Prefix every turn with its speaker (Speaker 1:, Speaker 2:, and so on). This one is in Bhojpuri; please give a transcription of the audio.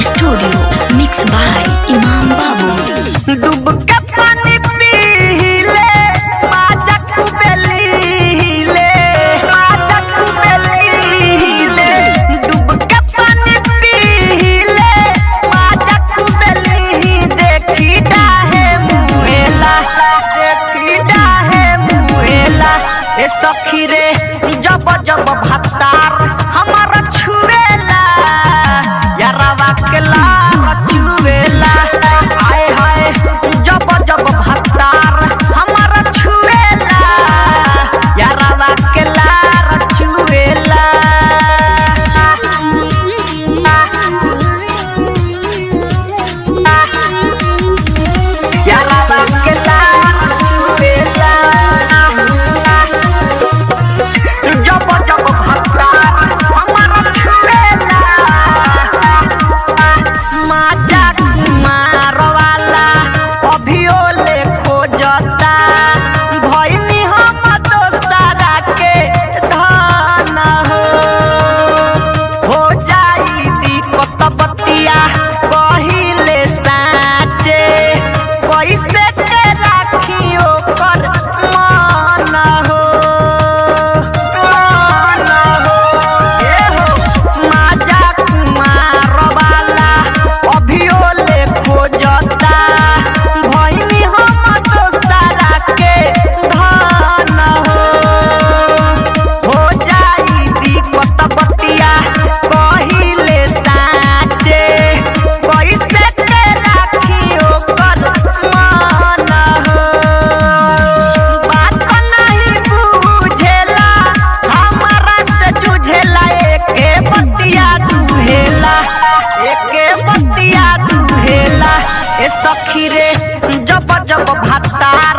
Speaker 1: स्टूडियो मिक्स बाय इमाम बाबू।
Speaker 2: डूब के पानी पी ले माजा कुबेली ले माजा कुबेली ले डूब के पानी पी ले माजा कुबेली देखी डाहे मुहेला ए सखी रे जब जब भत्तार हमारा छुएला यारवा के लार छुएला हाय हाय जब जब भत्तार हमारा छुएला यारवा के लार छुएला यारवा के लार छुएला जब जब भत्तार हमारा छुएला माजा कुमार वाला अभियो ले खोजता भइनी हम दोस्तारा के धन हो जाई दिक्कत बतिया कहिले साचे कैसे के राखी ओकर मन हो माजा कुमार वाला अभियो ले खोजता भइनी हम दोस्तारा के धन हो जाई दिक्कत बतिया कहिले साचे कैसे के राखी ओकर मन बात नहीं बुझेला हमारा से जुझेला एके बतिया दुहेला ए सखी रे जब जब भत्तार